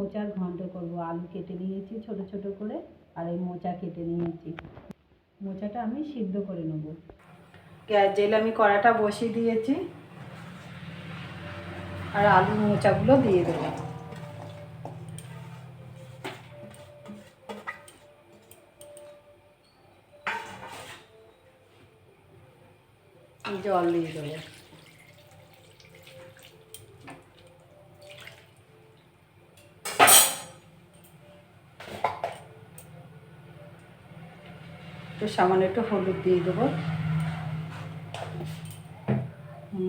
মোচার ঘন্ট করব। আলু কেটে নিয়েছি ছোট ছোট করে, আর এই মোচা কেটে নিয়েছি। মোচাটা আমি সিদ্ধ করে নেব। গ্যাস জেলে আমি কড়াটা বসিয়ে দিয়েছি, আর আলু মোচাগুলো দিয়ে দেবো। জল দিয়ে দেবো। একটু সামান্য একটু হলুদ দিয়ে দেবো,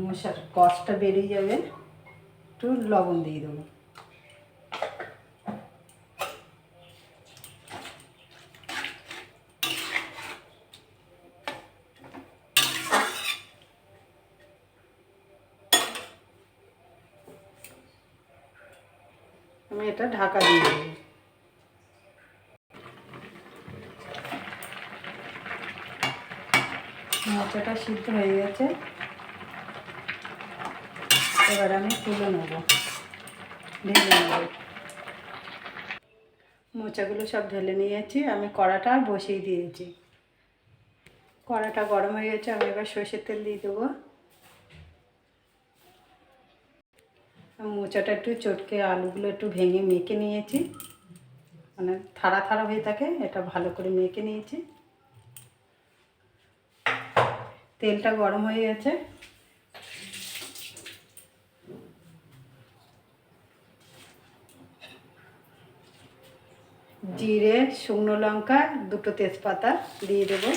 মশার কষটা বেরিয়ে যাবে। একটু লবণ দিয়ে দেবো। আমি এটা ঢাকা দিয়ে দেবো। মোচাটা সিদ্ধ হয়ে গেছে, এবার আমি তুলে নেব, ঢেলে নেব। মোচাগুলো সব ঢেলে নিয়েছি, আমি কড়াটা আর বসিয়ে দিয়েছি। কড়াটা গরম হয়ে গেছে, আমি এবার সর্ষের তেল দিয়ে দেবো। মোচাটা একটু চটকে আলুগুলো একটু ভেঙে মেখে নিয়েছি, মানে থাড়া থাড়া হয়ে থাকে, এটা ভালো করে মেখে নিয়েছি। তেলটা গরম হয়ে গেছে, জিরে, শুকনো লঙ্কা, দুটো তেজপাতা দিয়ে দেবো।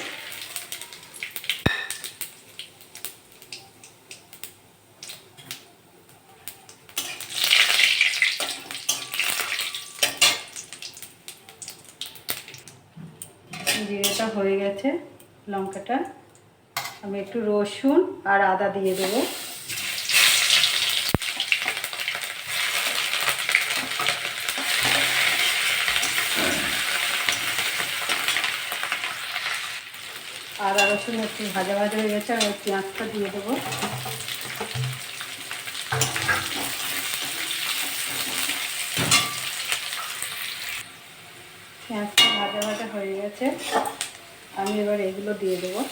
জিরেটা হয়ে গেছে, লঙ্কাটা, আমি একটু রসুন আর আদা দিয়ে দেবো। আদা রসুন একটু ভাজা ভাজা হয়ে গেছে, আর পেঁয়াজটা দিয়ে দেবো। পেঁয়াজটা ভাজা ভাজা হয়ে গেছে, আমি এবার এগুলো দিয়ে দেবো।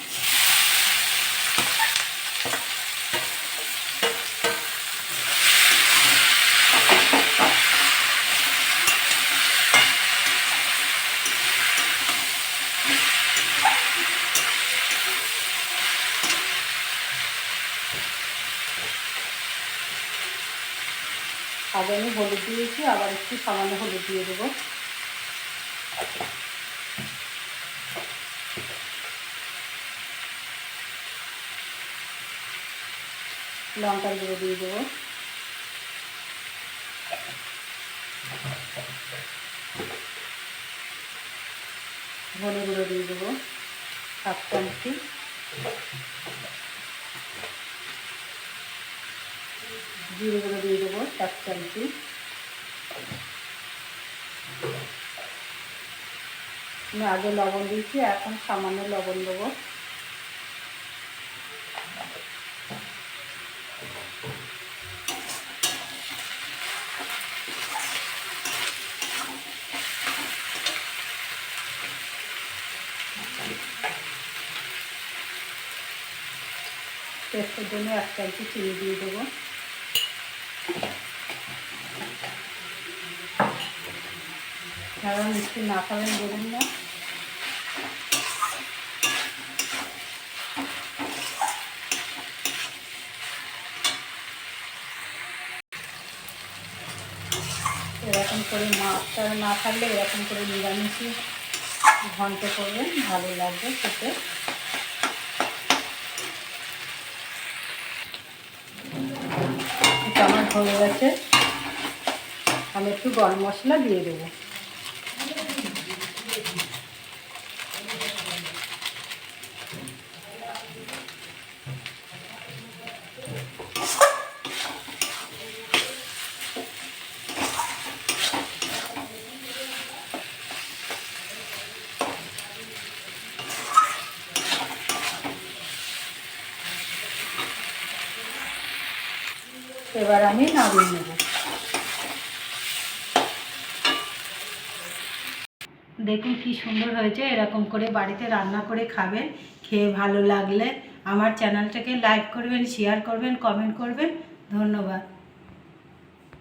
আগে আমি হলুদ দিয়েছি, আবার একটু সামান্য হলুদ দিয়ে দেবো। লঙ্কার গুঁড়ো দিয়ে দেবো। ধনে গুঁড়ো দিয়ে দেবো 1 চামচি। জিরে গুঁড়ো দিয়ে দেবো 1 চামচি। আমি আগে লবণ দিয়েছি, এখন সামান্য লবণ দেবো। টেস্টের জন্য 1 চামচি চিনি দিয়ে দেবো। যারা মিষ্টি না খাবেন দেবেন না। এরকম করে মাছটা না থাকলে এরকম করে নিরামিষই ঘন্ট করবেন, ভালো লাগবে খেতে। এটা আমার হয়ে গেছে, আমি একটু গরম মশলা দিয়ে দেবো। এবার আমি নামিয়ে নেব। দেখুন কি সুন্দর হয়েছে। এরকম করে বাড়িতে রান্না করে খাবেন। খেয়ে ভালো লাগলে আমার চ্যানেলটাকে লাইক করবেন, শেয়ার করবেন, কমেন্ট করবেন। ধন্যবাদ।